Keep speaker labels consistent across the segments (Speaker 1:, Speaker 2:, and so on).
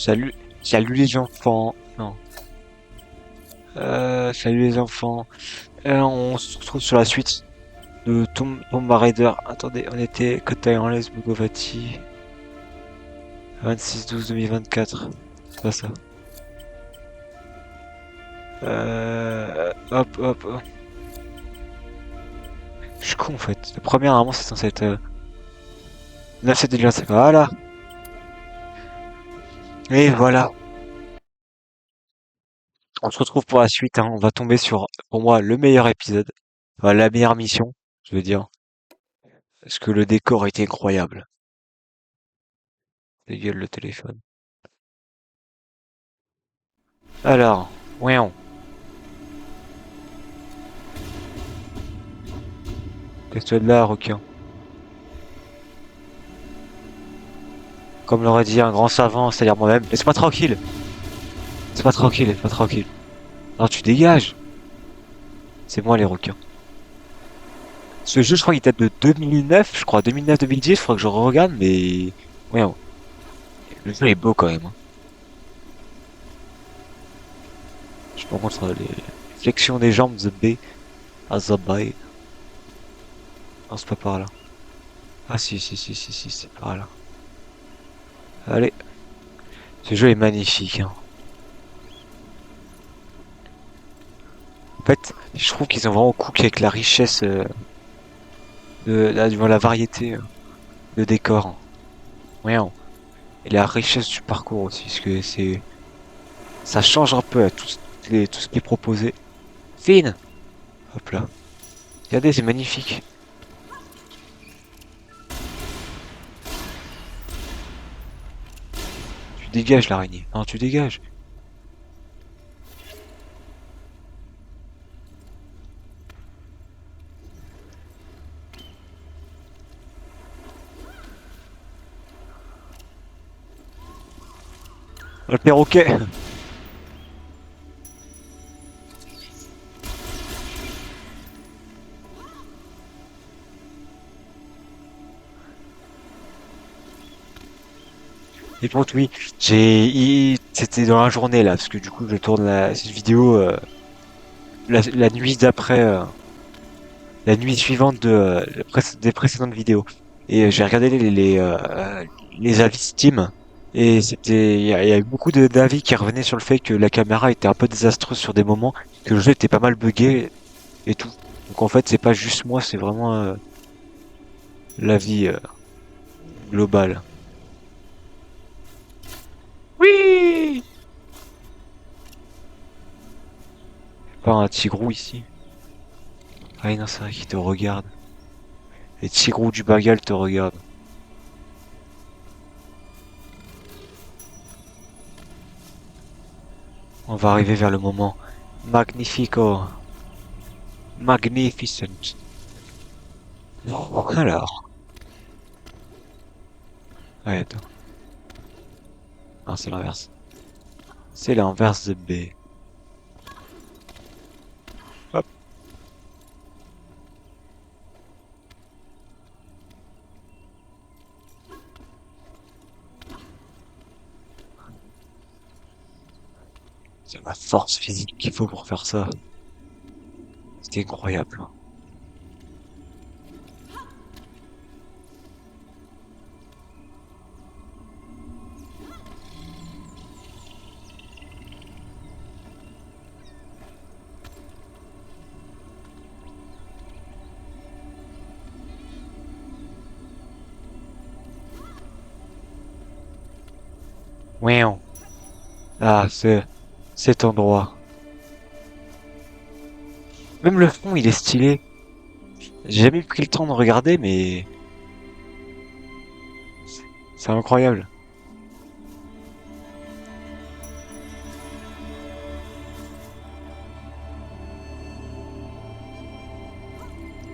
Speaker 1: Salut, salut les enfants. Non. Salut les enfants. On se retrouve sur la suite de Tomb Raider. Attendez, on était Kota Irlandaise Bugovati. 26/12/2024. C'est pas ça. Hop, hop, hop. Je suis con en fait. Le premier, normalement, c'est censé être 9/7/2025. Voilà. Et voilà. On se retrouve pour la suite, hein. On va tomber sur, pour moi, le meilleur épisode. Enfin, la meilleure mission, je veux dire. Parce que le décor était incroyable. Dégueule le téléphone. Alors, voyons. Qu'est-ce que tu as de là, requin? Comme l'aurait dit un grand savant, c'est-à-dire moi-même. Laisse-moi tranquille. Laisse-moi tranquille, laisse-moi tranquille. Non, tu dégages. C'est moi les requins. Ce jeu, je crois qu'il date de 2009, je crois. 2009-2010, faudra que je regarde, mais... Voyons. Le jeu est beau quand même, hein. Je me contre les flexions des jambes, The B, à The Bay. Non, c'est pas par là. Ah si, si, si, si, si, c'est par là. Allez. Ce jeu est magnifique, hein. En fait, je trouve qu'ils ont vraiment cook avec la richesse la variété de décors, hein. Voyons. Et la richesse du parcours aussi, parce que ça change un peu à tout ce qui est proposé. Fine! Hop là. Regardez, c'est magnifique. Tu dégages l'araignée. Non, tu dégages. Le perroquet. Et donc oui, c'était dans la journée là, parce que du coup je tourne cette vidéo la nuit d'après, la nuit suivante des précédentes vidéos. Et j'ai regardé les avis Steam. Et il y a eu beaucoup d'avis qui revenaient sur le fait que la caméra était un peu désastreuse sur des moments, que le jeu était pas mal buggé et tout. Donc en fait, c'est pas juste moi, c'est vraiment l'avis global. Oui! Pas un tigrou ici. Ah non, c'est vrai qu'il te regarde. Les tigrous du bagal te regardent. On va arriver vers le moment magnifico, magnificent. Alors, ouais, attends. Ah, c'est l'inverse. C'est l'inverse de B. Hop. C'est la force physique qu'il faut pour faire ça. C'était incroyable. Ouin. Ah, cet endroit. Même le fond, il est stylé. J'ai jamais pris le temps de regarder, mais c'est incroyable.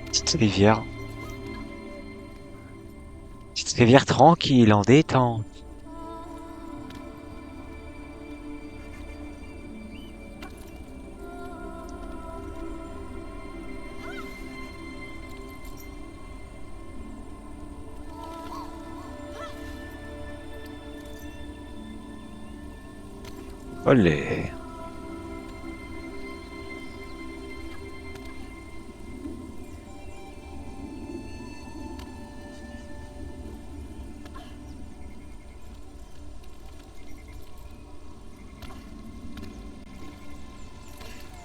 Speaker 1: Petite rivière. Petite rivière tranquille, en détente. Olé.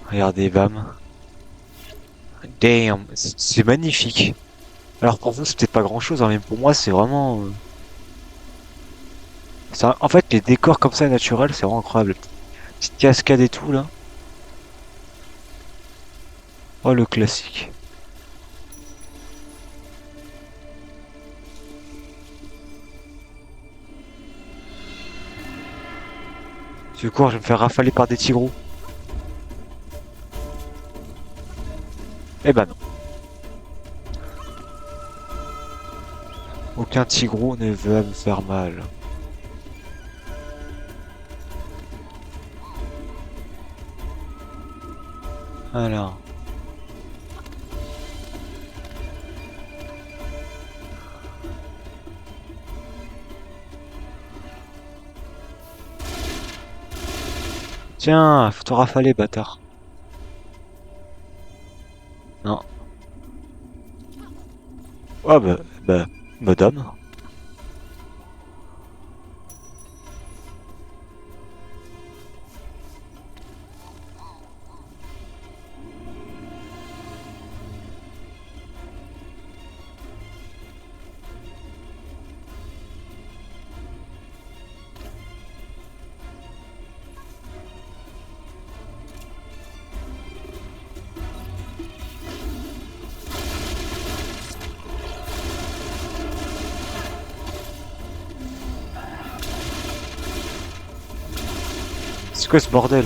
Speaker 1: Regardez, bam. Damn, c'est magnifique. Alors pour vous, c'est peut-être pas grand-chose, hein, mais pour moi, c'est vraiment... En fait, les décors comme ça, naturels, c'est vraiment incroyable. Petite cascade et tout, là. Oh, le classique. Du coup, je vais me faire rafaler par des tigrous. Eh ben non. Aucun tigrou ne veut me faire mal. Alors. Tiens, faut te rafaler, bâtard. Non. Oh madame. C'est quoi ce bordel?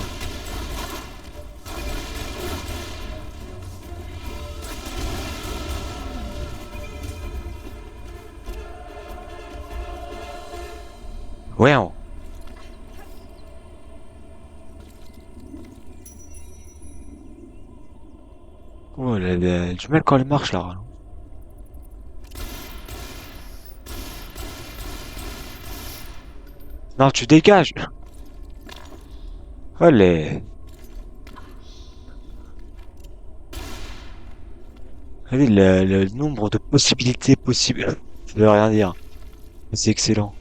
Speaker 1: Ouais, oh, du mal quand elle marche, là. Non, tu dégages. Allez. Regardez le nombre de possibilités possibles. Ça veut rien dire. C'est excellent.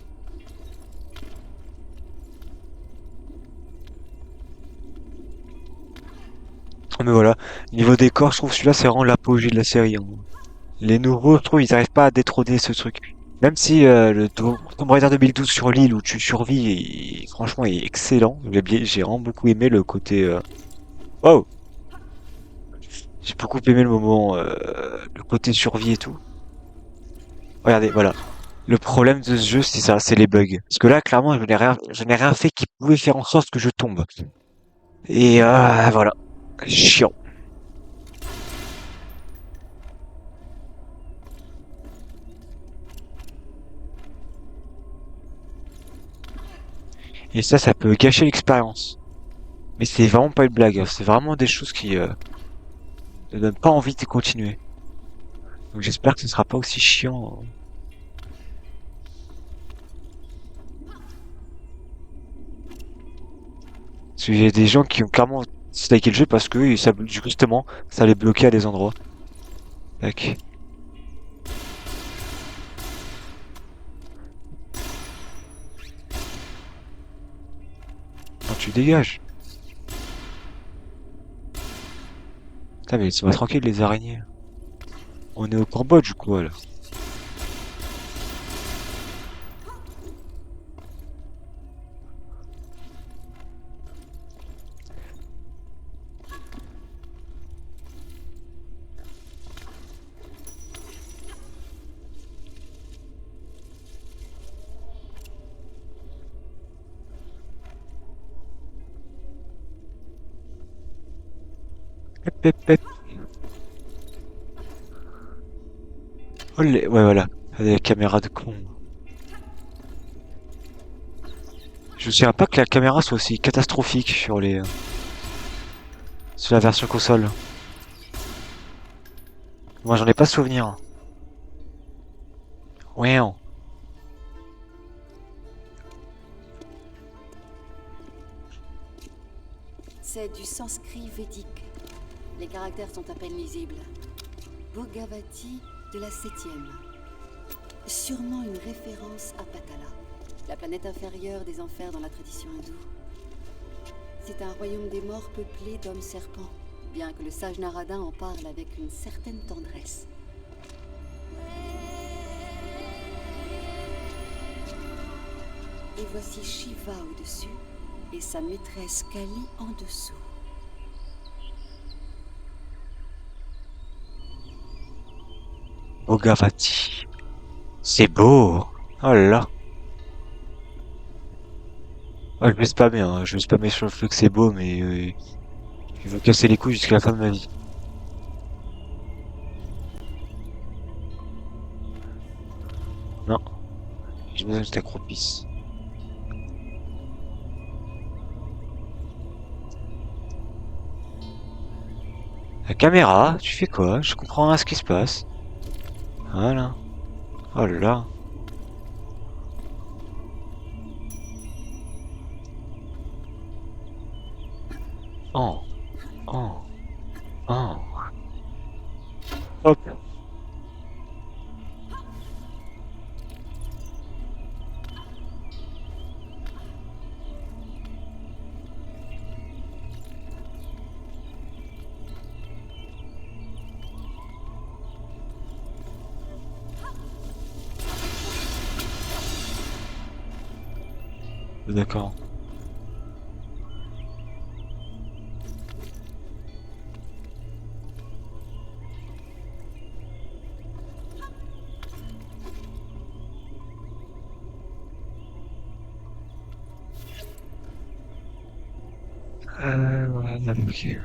Speaker 1: Mais voilà. Niveau décor, je trouve celui-là, c'est vraiment l'apogée de la série, hein. Les nouveaux, je trouve, ils arrivent pas à détrôner ce truc. Même si le Tomb Raider 2012 sur l'île où tu survis, franchement, est excellent. J'ai vraiment beaucoup aimé le côté... Oh! J'ai beaucoup aimé le moment, le côté survie et tout. Regardez, voilà. Le problème de ce jeu, c'est ça, c'est les bugs. Parce que là, clairement, je n'ai rien fait qui pouvait faire en sorte que je tombe. Et voilà. Chiant. Et ça peut gâcher l'expérience. Mais c'est vraiment pas une blague, hein. C'est vraiment des choses qui ne donnent pas envie de continuer. Donc j'espère que ce sera pas aussi chiant, hein. Parce qu'il y a des gens qui ont clairement disliké le jeu parce que ça, justement, ça les bloquait à des endroits. Tac. Quand tu dégages. Putain, mais laissez-moi tranquille les araignées. On est au Cambodge ou quoi là? Hep, hep, hep. Oh, ouais, voilà. La caméra de con. Je me souviens pas que la caméra soit aussi catastrophique sur la version console. Moi, j'en ai pas souvenir. Ouais.
Speaker 2: C'est du sanskrit védique. Les caractères sont à peine lisibles. Bhogavati de la 7e. Sûrement une référence à Patala, la planète inférieure des enfers dans la tradition hindoue. C'est un royaume des morts peuplé d'hommes serpents, bien que le sage Narada en parle avec une certaine tendresse. Et voici Shiva au-dessus et sa maîtresse Kali en dessous.
Speaker 1: Bogavati. C'est beau. Oh là là. Ah, je vais spammer, hein. Je vais spammer sur le fait que c'est beau, mais je vais me casser les couilles jusqu'à la fin de ma vie. Non, j'ai besoin que je t'accroupisse. La caméra, tu fais quoi? Je comprends rien à ce qui se passe. Voilà. Oh là là. Oh, oh, oh. Hop. D'accord. Voilà, ok.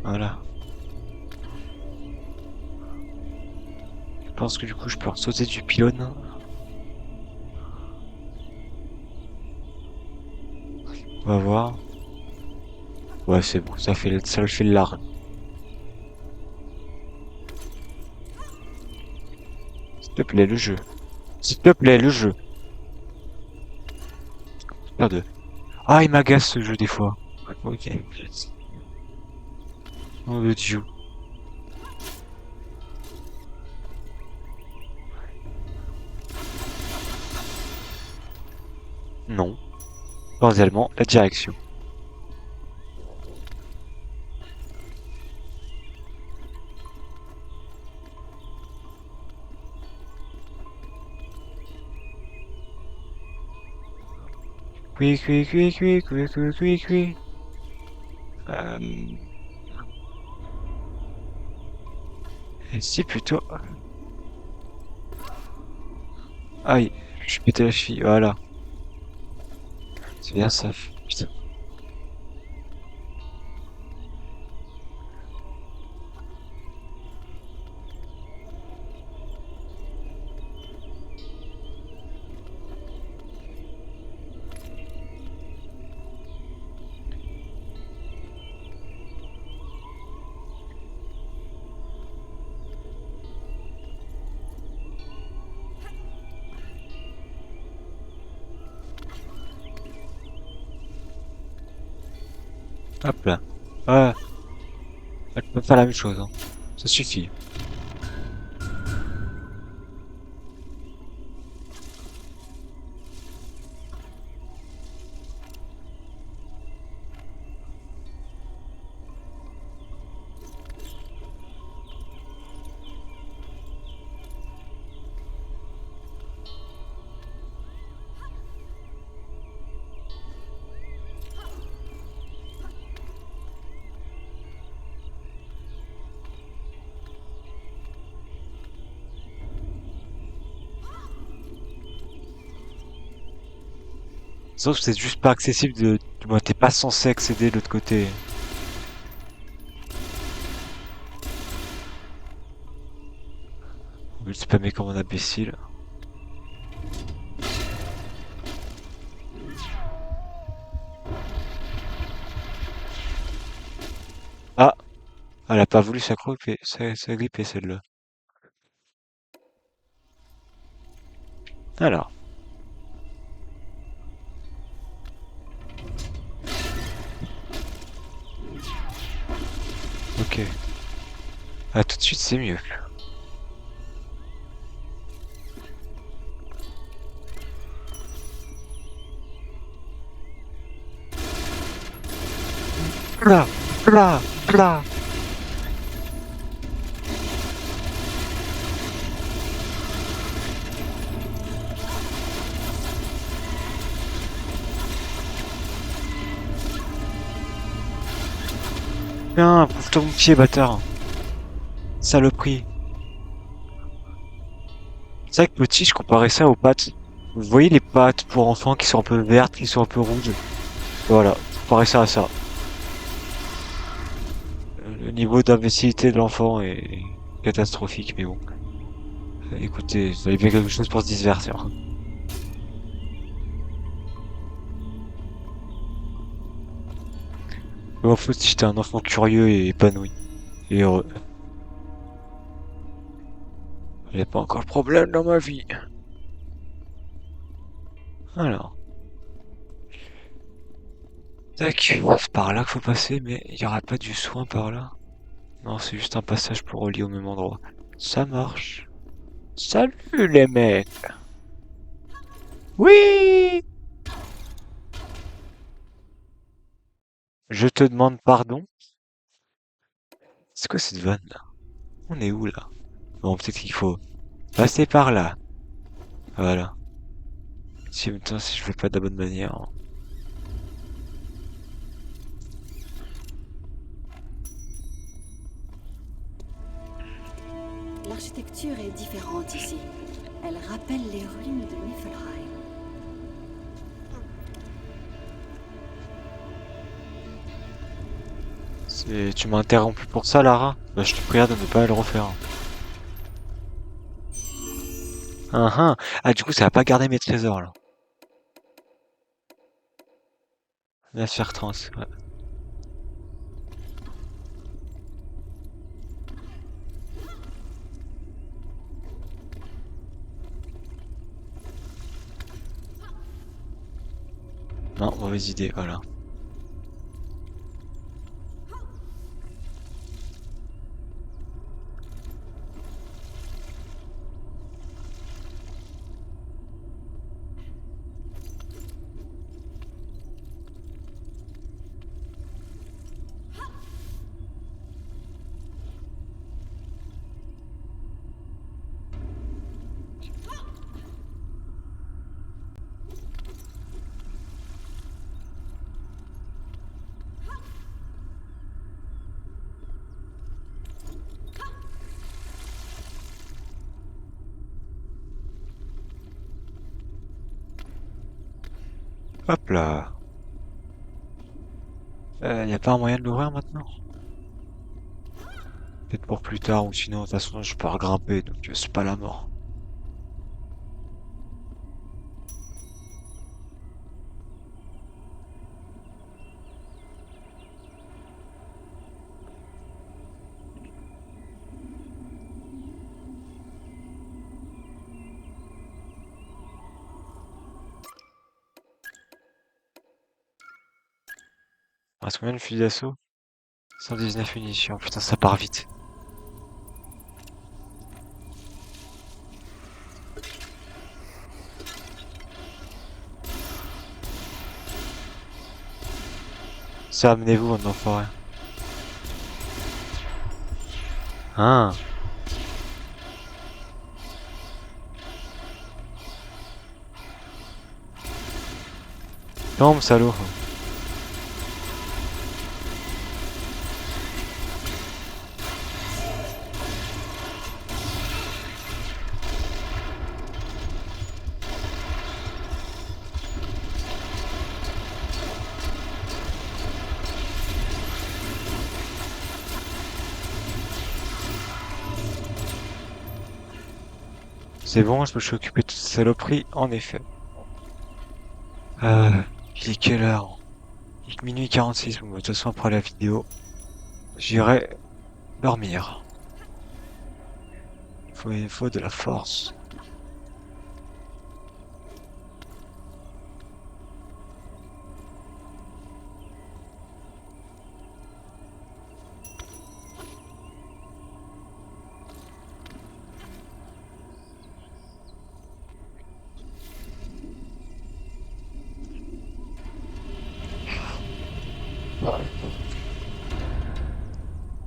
Speaker 1: Voilà. Je pense que du coup, je peux sauter du pylône. On va voir. Ouais, c'est bon, ça le fait large. S'il te plaît, le jeu. S'il te plaît, le jeu. Merde. Ah, il m'agace ce jeu des fois. Ok. Oh, le dieu. Non. Cordialement, la direction. Oui, oui, oui, oui, oui, oui, oui, oui. Si plutôt. Aïe, je suis pété la cheville, voilà. C'est bien ça. Putain. Hop là. Ouais, elle peut faire la même chose, hein. Ça suffit. Sauf que c'est juste pas accessible de. Moi, t'es pas censé accéder de l'autre côté. Je vais le spammer comme un imbécile. Ah, Elle a pas voulu s'agripper celle-là. Alors, ok. Ah, tout de suite, c'est mieux. Là, là, là. Tiens, prouve-toi mon pied, bâtard. Saloperie. C'est vrai que petit, je comparais ça aux pâtes. Vous voyez les pâtes pour enfants qui sont un peu vertes, qui sont un peu rouges? Voilà, je comparais ça à ça. Le niveau d'imbécilité de l'enfant est catastrophique, mais bon. Écoutez, vous avez bien quelque chose pour se divertir. Je m'en fous si j'étais un enfant curieux et épanoui. Et heureux. J'ai pas encore de problème dans ma vie. Alors. Tac. C'est par là qu'il faut passer, mais il y aura pas du soin par là. Non, c'est juste un passage pour relier au même endroit. Ça marche. Salut les mecs. Oui! Je te demande pardon. C'est quoi cette vanne là? On est où là? Bon, peut-être qu'il faut passer par là. Voilà. Si en même temps, si je fais pas de la bonne manière, hein.
Speaker 2: L'architecture est différente ici. Elle rappelle les ruines de Niflheim.
Speaker 1: Tu m'as interrompu pour ça, Lara? Bah, je te prie de ne pas le refaire. Ah, du coup, ça va pas garder mes trésors, là. La faire trans, ouais. Non, mauvaise idée, voilà. Hop là. Y a pas un moyen de l'ouvrir maintenant? Peut-être pour plus tard, ou sinon, de toute façon, je peux regrimper, donc c'est pas la mort. Il reste combien de fusils d'assaut? 119 munitions, putain, ça part vite. Ça, amenez-vous, en enfoiré. Ah, tombe, salaud. C'est bon, je me suis occupé de toute cette saloperie, en effet. Il est quelle heure? Il est minuit 46, bon, bah, de toute façon, après la vidéo, j'irai Dormir. Il faut de la force.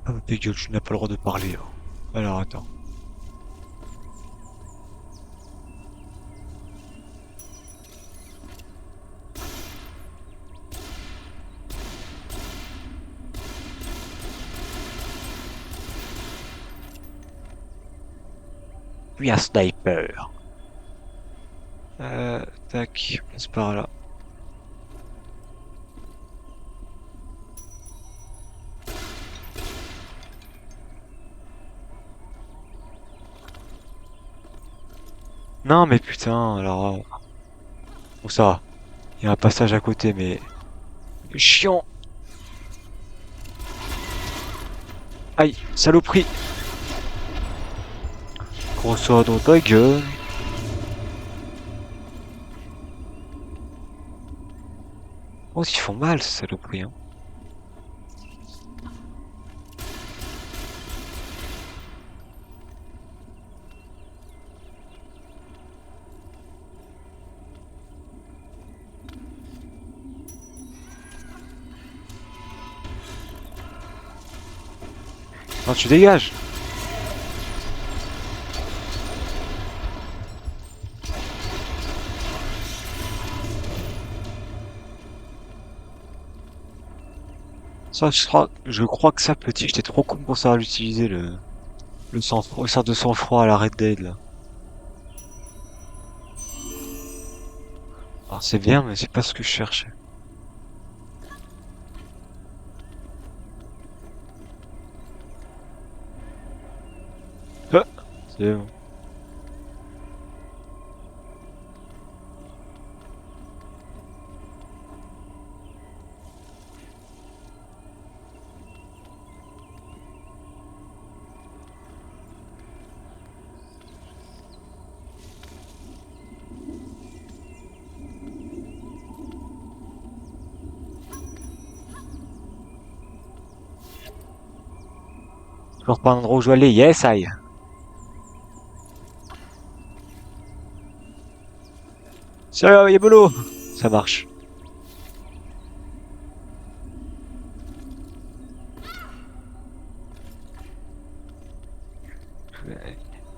Speaker 1: Ah, ta gueule, tu n'as pas le droit de parler, hein. Alors attends. Puis un sniper. Tac, on passe par là. Non mais putain, alors... Bon ça va. Il y a un passage à côté, mais... Chiant. Aïe, saloperie. Gros sort dans ta gueule. Oh, ils font mal, ces saloperies, hein. Non, tu dégages. Ça, je crois que ça, petit, j'étais trop con pour savoir l'utiliser, le sang, le sort de sang-froid à la Red Dead, là. Alors, c'est bien, mais c'est pas ce que je cherchais. Ah, c'est bon. Toujours pas un endroit où je dois aller. Yes, aïe. Sérieux, Yabolo. Ça marche.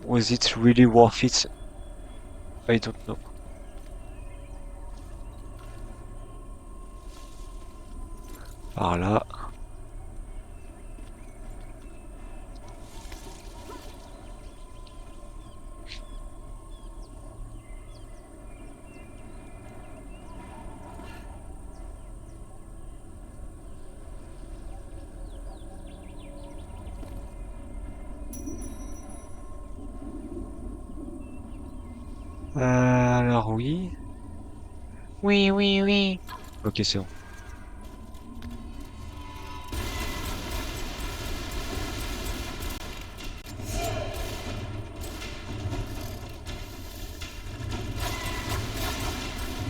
Speaker 1: Was it really worth it? I don't know. Par là. Alors oui. Oui, oui, oui. Ok, c'est bon.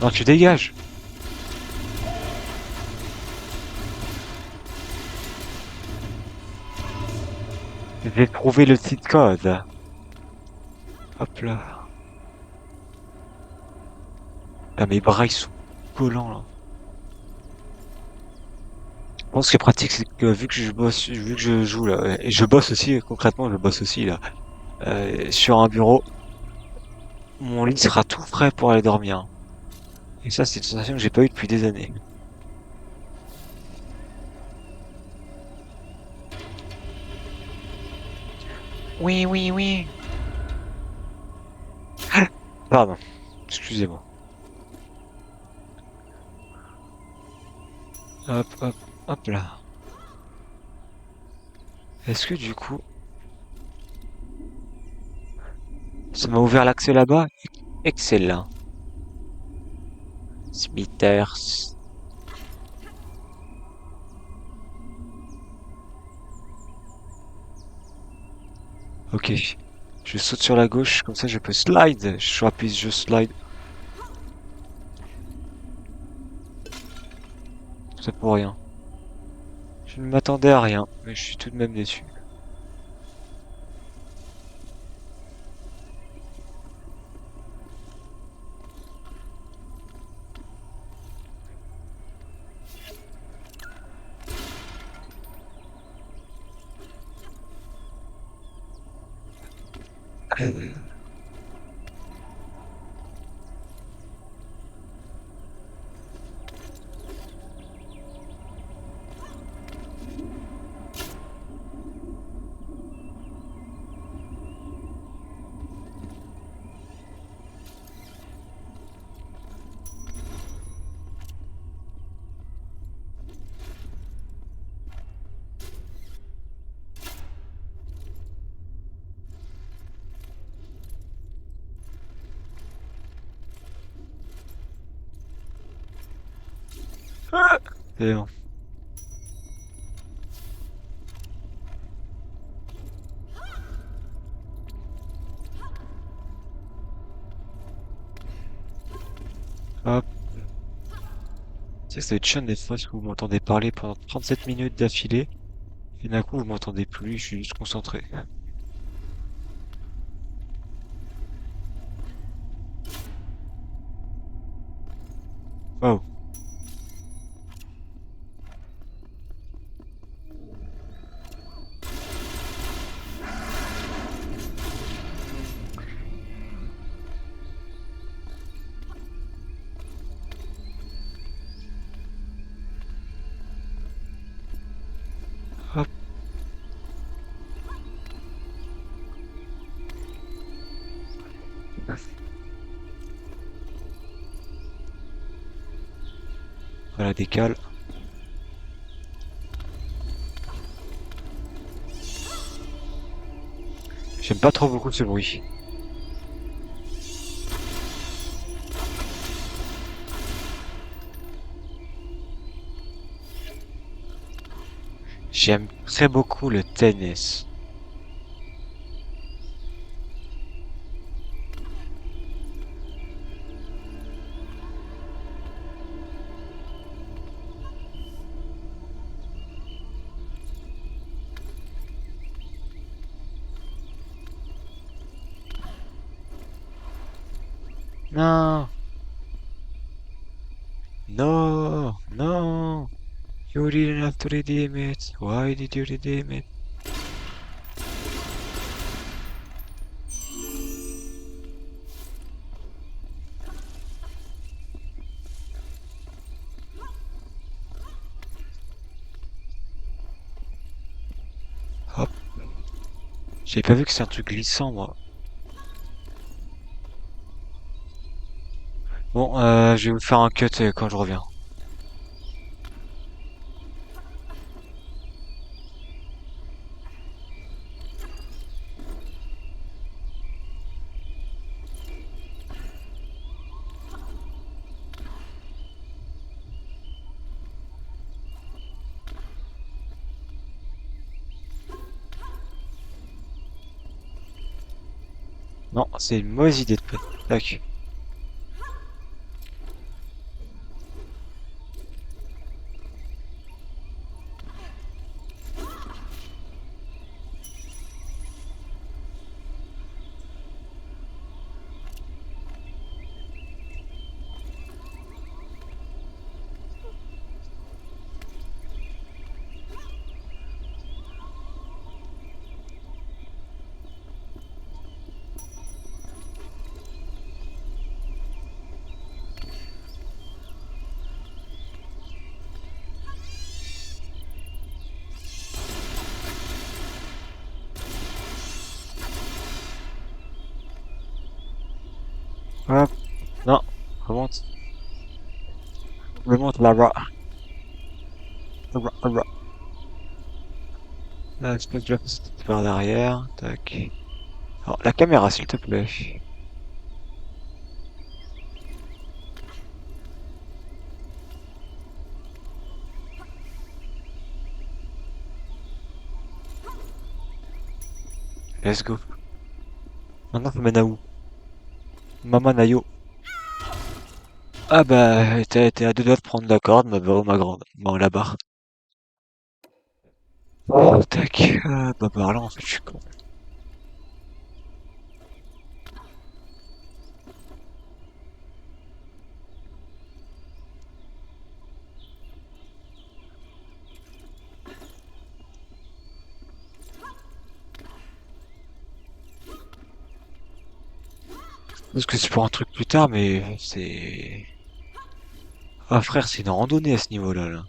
Speaker 1: Non, tu dégages. J'ai trouvé le cheat code. Hop là. Ah, mes bras, ils sont collants, là. Bon, ce qui est pratique, c'est que vu que je bosse, vu que je joue là, et je bosse aussi, concrètement, je bosse aussi là, sur un bureau, mon lit sera tout frais pour aller dormir. Et ça, c'est une sensation que j'ai pas eue depuis des années. Oui, oui, oui. Pardon, excusez-moi. Hop, hop, hop là. Est-ce que du coup, ça m'a ouvert l'accès là-bas? Excellent. Smithers. Ok. Je saute sur la gauche, comme ça je peux slide. Je rappuie, je slide. Tout ça pour rien. Je ne m'attendais à rien, mais je suis tout de même déçu. Et, hop. Tu sais que ça va être chiant des fois parce que vous m'entendez parler pendant 37 minutes d'affilée. Et d'un coup vous m'entendez plus, je suis juste concentré. Waouh. Hop. Voilà, décale. J'aime pas trop beaucoup ce bruit. J'aime très beaucoup le tennis. Non, no, no. You didn't have to redeem it. Why did you redeem it? Hop. J'avais pas vu que c'est un truc glissant, moi. Bon, je vais vous faire un cut quand je reviens. Non, c'est une mauvaise idée de près. Tac. Hop. Non, remonte. Remonte là-bas. Là-bas, là-bas. Là, je peux déjà par derrière. Tac. Alors, la caméra, s'il te plaît. Let's go. Maintenant, faut mène à où? Maman Nayo. Ah bah, t'es à deux doigts de prendre la corde, ma grande. Bon, la barre. Oh, tac. Bah, par là, en fait, je suis con. Parce que c'est pour un truc plus tard, mais c'est... Ah, frère, c'est une randonnée à ce niveau-là, là.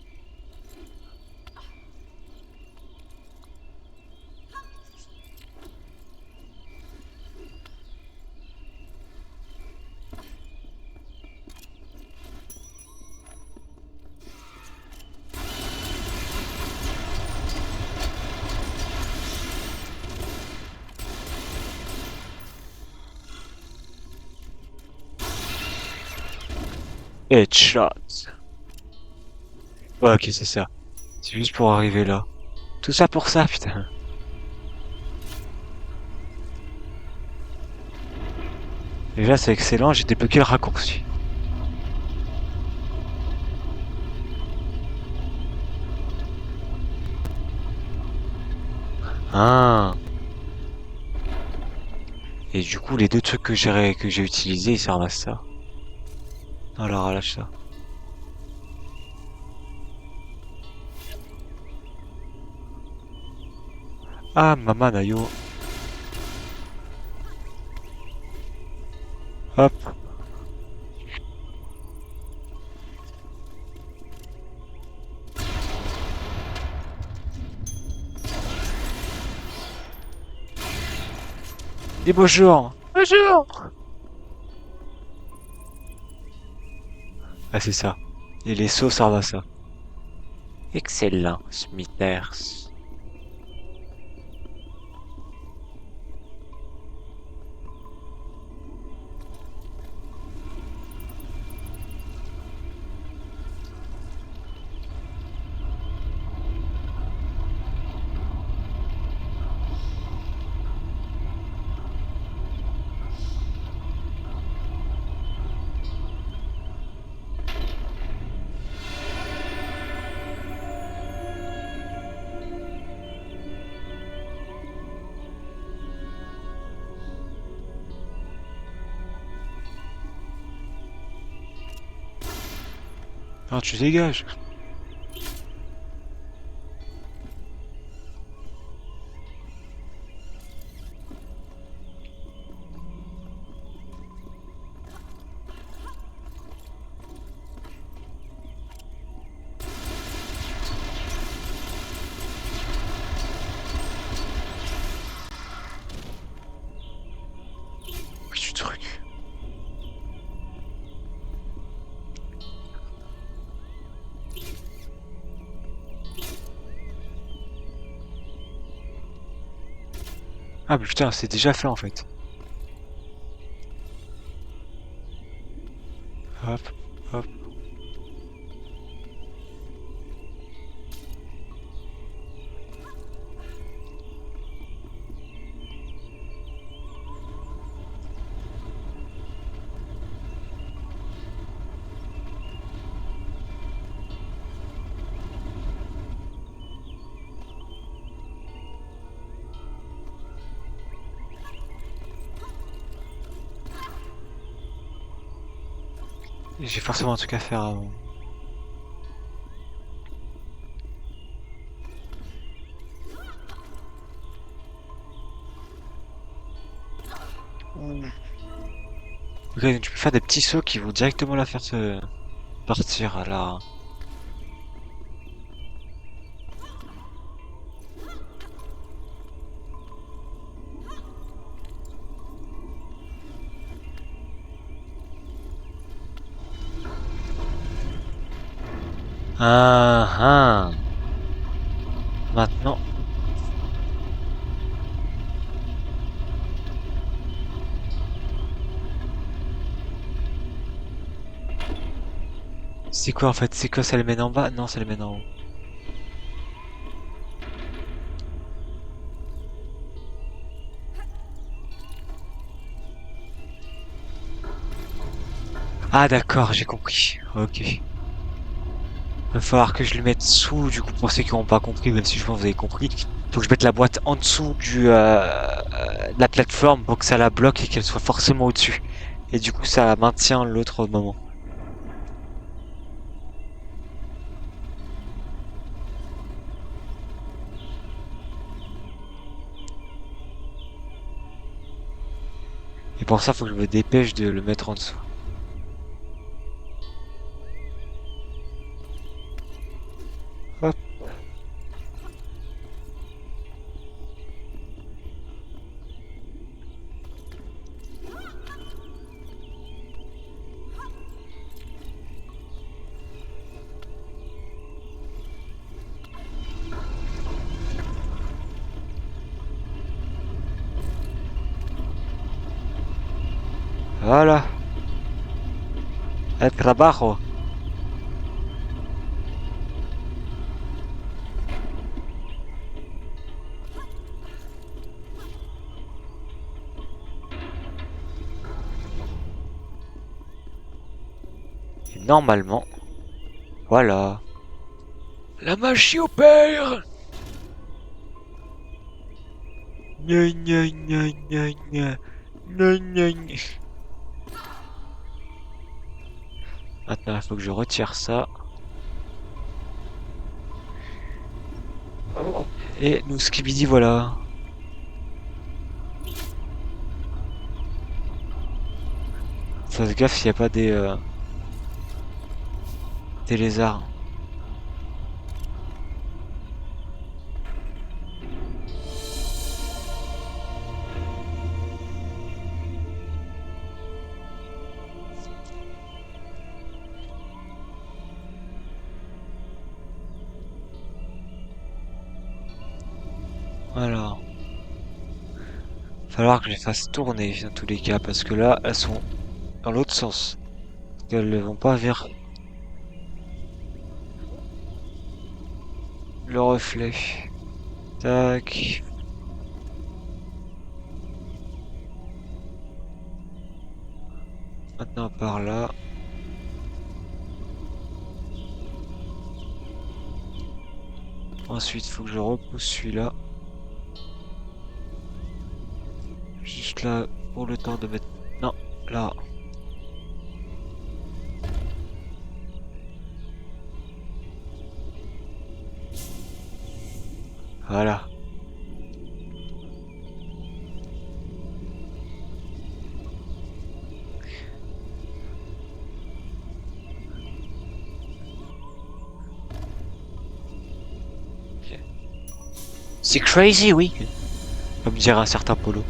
Speaker 1: Headshot. Ouais, ok, c'est ça. C'est juste pour arriver là. Tout ça pour ça, putain. Déjà, c'est excellent, j'ai débloqué le raccourci. Ah. Et du coup, les deux trucs que j'ai utilisés, ils servent à ça. Alors, relâche ça. Ah, maman, Nayo. Hop. Dis bonjour. Bonjour. Ah, c'est ça. Et les sauts servent à ça. Excellent, Smithers. Ah, tu dégages. Oui, du truc. Ah, mais putain, c'est déjà fait en fait. Hop, hop. J'ai forcément un truc à faire avant. Ok, donc tu peux faire des petits sauts qui vont directement la faire se partir là. Ah ah. Maintenant. C'est quoi en fait? C'est quoi, ça le mène en bas? Non, ça le mène en haut. Ah d'accord, j'ai compris. Ok. Va falloir que je le mette sous, du coup, pour ceux qui n'ont pas compris, même si je pense que vous avez compris. Faut que je mette la boîte en dessous de la plateforme pour que ça la bloque et qu'elle soit forcément au-dessus. Et du coup, ça maintient l'autre moment. Et pour ça, faut que je me dépêche de le mettre en dessous. Hop, voilà. El trabajo. Et normalement, voilà. La magie opère! Gna gna gna gna gna. Gna gna gna. Maintenant, il faut que je retire ça. Et nous, skibidi, voilà. Faites gaffe s'il n'y a pas des lézards. Alors, falloir que je les fasse tourner dans tous les cas, parce que là, elles sont dans l'autre sens. Elles ne vont pas vers le reflet. Tac. Maintenant par là. Ensuite, il faut que je repousse celui-là. Juste là, pour le temps de mettre... Non, là. Voilà. Ok. C'est crazy, oui. Comme dirait un certain Polo.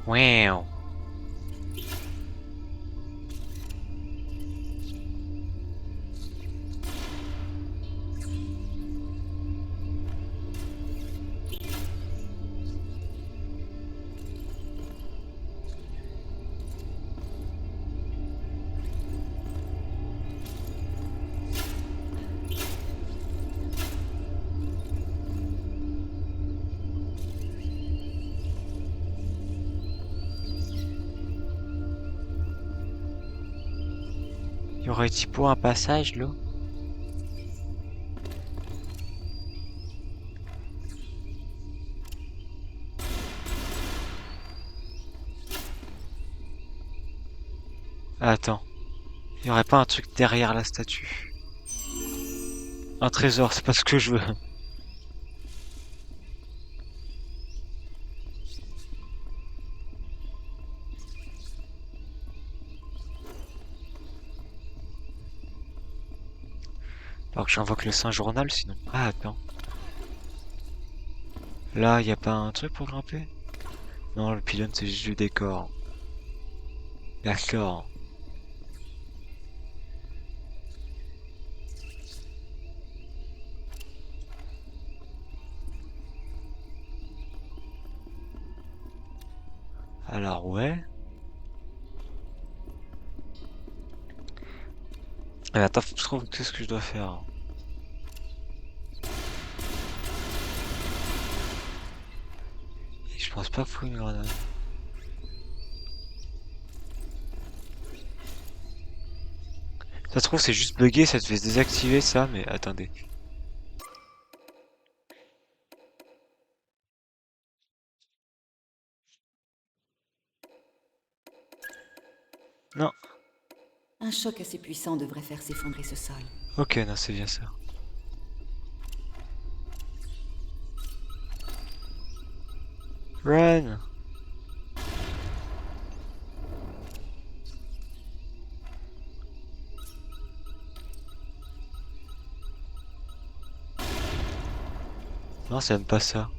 Speaker 1: Wow. Y aurait-il pour un passage, là? Attends. Y aurait pas un truc derrière la statue? Un trésor, c'est pas ce que je veux. Alors que j'invoque le Saint-Journal, sinon. Ah, attends. Là, y a pas un truc pour grimper? Non, le pylône, c'est juste du décor. D'accord. Alors ouais. Mais attends, faut que je trouve qu'est-ce que je dois faire. Et je pense pas qu'il faut une grenade. Ça se trouve c'est juste bugué, ça devait se désactiver ça, mais attendez. Non,
Speaker 2: Un choc assez puissant devrait faire s'effondrer ce sol.
Speaker 1: ok, non, c'est bien ça. Run! Non, c'est même pas ça.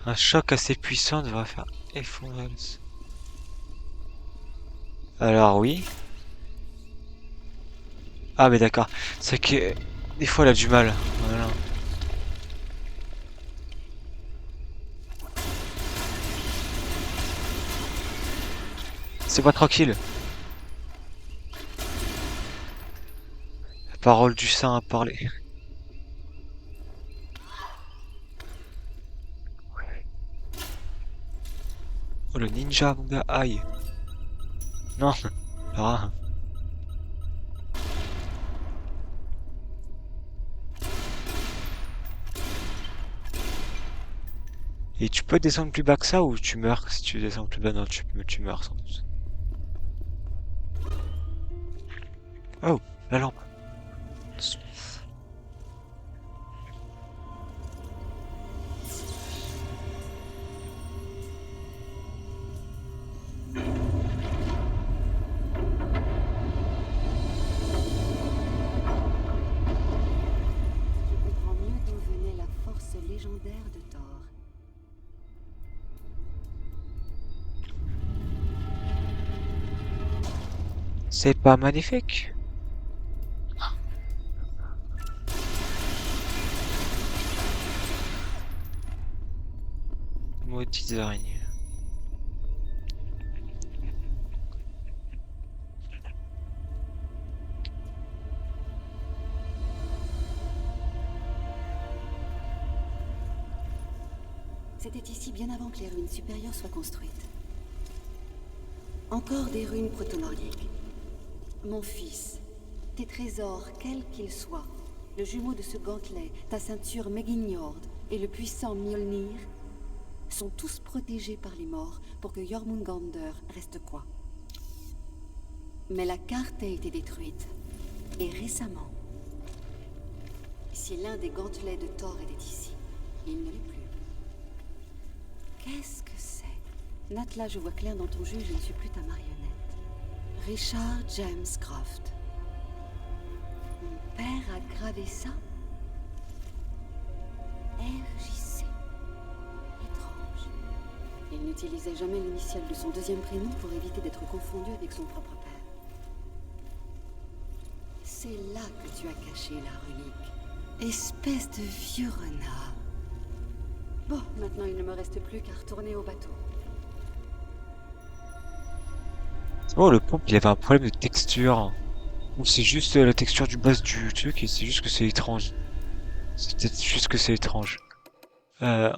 Speaker 1: Un choc assez puissant devrait faire effondrer le sol. Alors oui. Ah mais d'accord. C'est que des fois elle a du mal. Voilà. C'est pas tranquille. La parole du saint a parlé. Oh le ninja mon gars, aïe. Non. Ah. Et tu peux descendre plus bas que ça ou tu meurs si tu descends plus bas? Non, tu meurs sans doute. Oh, la lampe.
Speaker 2: Je comprends mieux d'où venait la force légendaire de Thor.
Speaker 1: C'est pas magnifique. Maudites araignées.
Speaker 2: C'était ici bien avant que les ruines supérieures soient construites. Encore des ruines proto-nordiques. Mon fils, tes trésors, quels qu'ils soient, le jumeau de ce gantelet, ta ceinture Megignord et le puissant Mjolnir, sont tous protégés par les morts pour que Jormungandr reste quoi. Mais la carte a été détruite. Et récemment. Si l'un des gantelets de Thor était ici, il ne l'est plus. Qu'est-ce que c'est? Natla, je vois clair dans ton jeu, je ne suis plus ta marionnette. Richard James Croft. Mon père a gravé ça? RJC. Étrange. Il n'utilisait jamais l'initiale de son deuxième prénom pour éviter d'être confondu avec son propre père. C'est là que tu as caché la relique. Espèce de vieux renard. Bon, maintenant il ne me reste plus qu'à retourner au bateau.
Speaker 1: Oh le pompe il avait un problème de texture. Ou c'est juste la texture du bas du truc et c'est juste que c'est étrange. C'est peut-être juste que c'est étrange. Euh...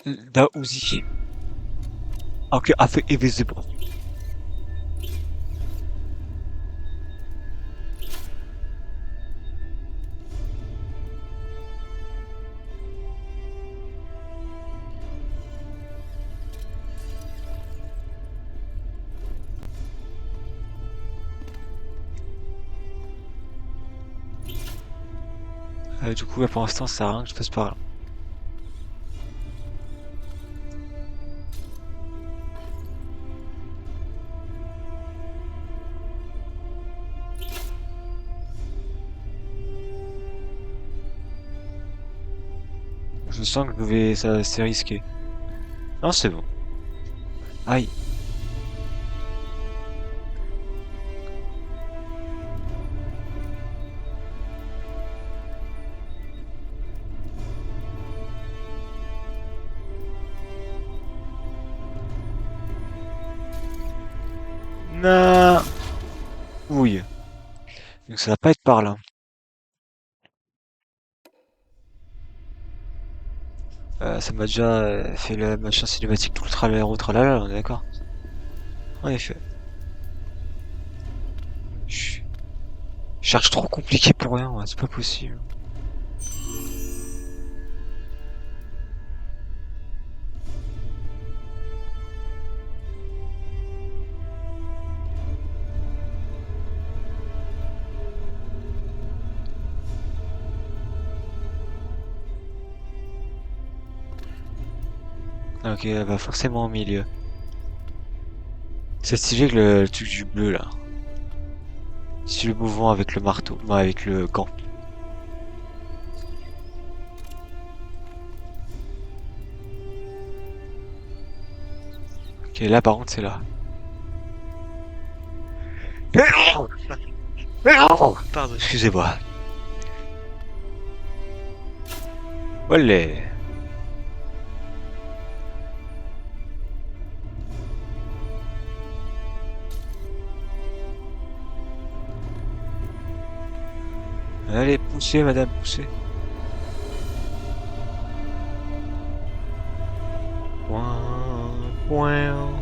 Speaker 1: Da Uzi. Ok, a fait invisible. Du coup, pour l'instant, ça sert à rien que je passe par là. Je sens que ça, c'est risqué. Non, c'est bon. Aïe. Non. Oui. Donc ça va pas être par là. Ça m'a déjà fait le machin cinématique tout le tralala au tralala, on est d'accord? En effet. Je cherche trop compliqué pour rien, ouais, c'est pas possible. Ok, elle va forcément au milieu. C'est stylé que le truc du bleu là. Si le mouvement avec le marteau, non, avec le gant. Ok, là par contre c'est là. Pardon, excusez-moi. Olé. Allez, poussez madame, poussez. Point, point.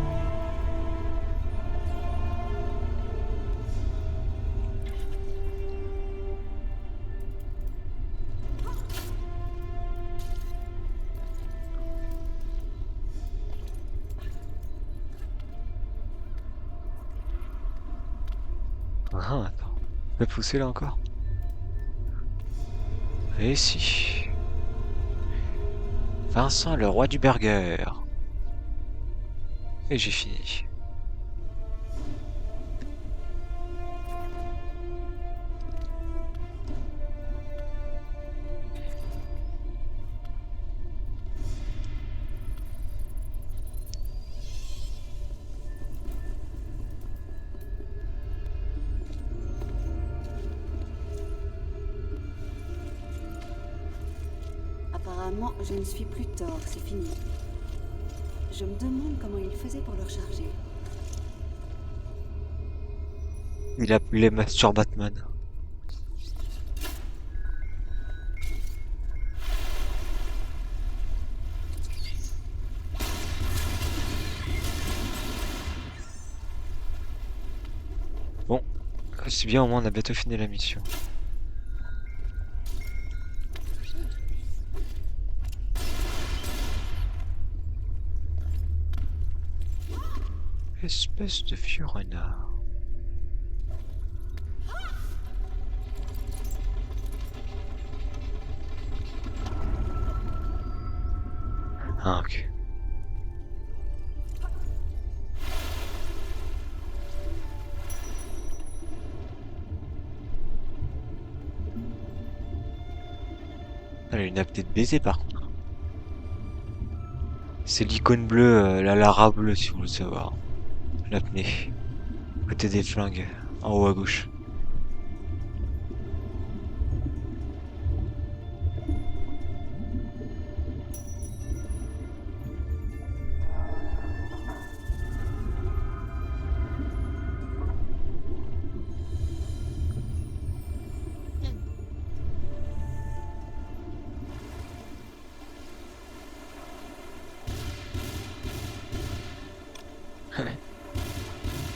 Speaker 1: Ah, attends. On peut pousser là encore? Et si. Vincent, le roi du burger. Et j'ai fini.
Speaker 2: Apparemment, je ne suis plus Thor, c'est fini. Je me demande comment il faisait pour le recharger.
Speaker 1: Il a appelé Master Batman. Bon, c'est bien, au moins on a bientôt fini la mission. Espèce de vieux renard. Ah, ok. Elle a une apnée de baiser par contre. C'est l'icône bleue, la Lara bleue si vous voulez savoir. L'apnée. Côté des flingues. En haut à gauche.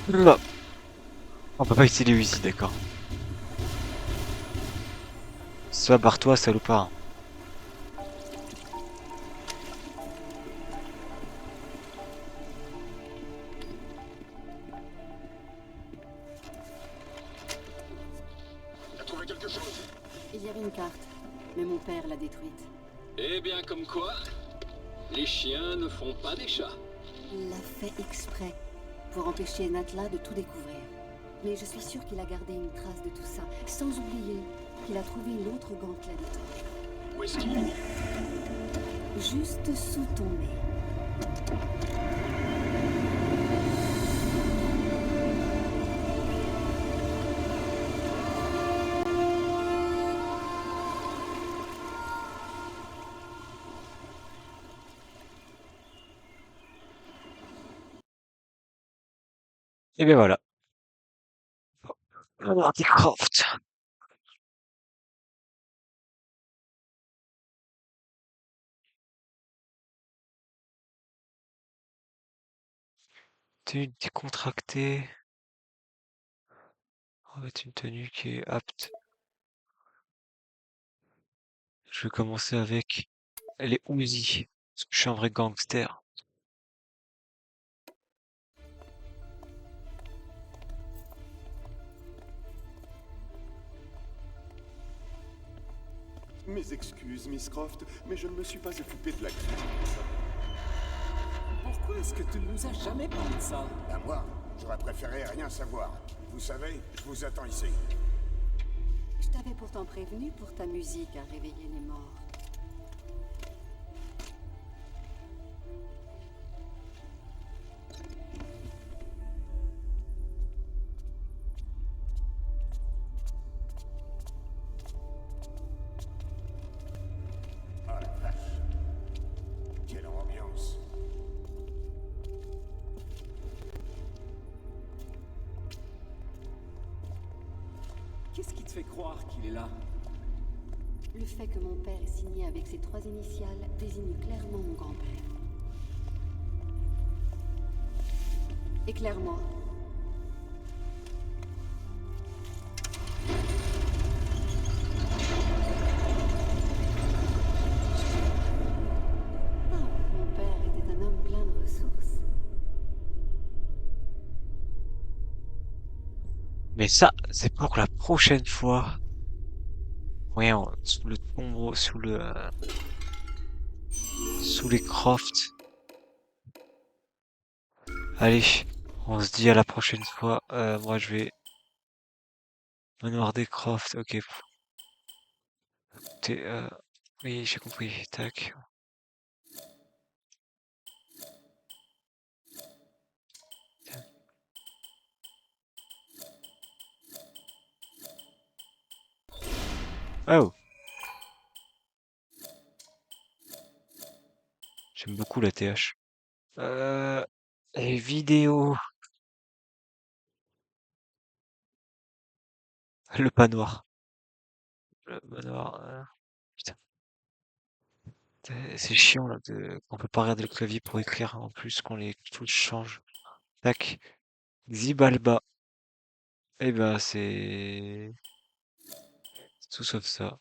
Speaker 1: Là. On peut pas utiliser les Uzi, d'accord. Soit barre-toi, salopard.
Speaker 3: T'as trouvé quelque chose?
Speaker 2: Il y avait une carte, mais mon père l'a détruite.
Speaker 3: Eh bien, comme quoi, les chiens ne font pas des chats.
Speaker 2: Il l'a fait exprès, pour empêcher Natla de tout découvrir. Mais je suis sûre qu'il a gardé une trace de tout ça, sans oublier qu'il a trouvé l'autre gantelet de Thor.
Speaker 3: Où est-ce qu'il est?
Speaker 2: Juste sous ton nez.
Speaker 1: Et bien voilà. Lara Croft. Tenue décontractée. Revêt une tenue qui est apte. Je vais commencer avec les Uzi. Parce que je suis un vrai gangster.
Speaker 4: Mes excuses, Miss Croft, mais je ne me suis pas occupé de la clé.
Speaker 5: Pourquoi est-ce que tu ne nous as jamais parlé de ça?
Speaker 6: À moi, j'aurais préféré rien savoir. Vous savez, je vous attends ici.
Speaker 2: Je t'avais pourtant prévenu pour ta musique à réveiller les morts.
Speaker 6: Oh la vache. Quelle ambiance.
Speaker 5: Qu'est-ce qui te fait croire qu'il est là?
Speaker 2: Le fait que mon père ait signé avec ses 3 initiales désigne clairement mon grand-père. Éclaire-moi. Ah, mon père était un homme plein de ressources.
Speaker 1: Mais ça, c'est pour la prochaine fois. Voyons, sous le tombeau, sous les Croft. Allez, on se dit à la prochaine fois. Moi, je vais manoir des Croft. Ok. T'es, oui, j'ai compris. Tac. Oh, j'aime beaucoup la TH. Les vidéos. Le manoir. Le manoir. Putain, c'est chiant là. On peut pas regarder le clavier pour écrire en plus quand les touches changent. Tac. Xibalba. Eh ben, c'est tout sauf ça.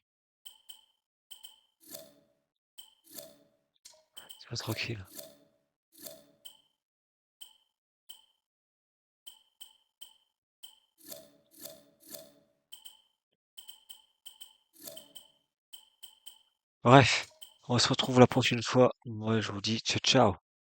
Speaker 1: C'est pas tranquille. Bref, on se retrouve la prochaine fois. Moi, je vous dis ciao ciao.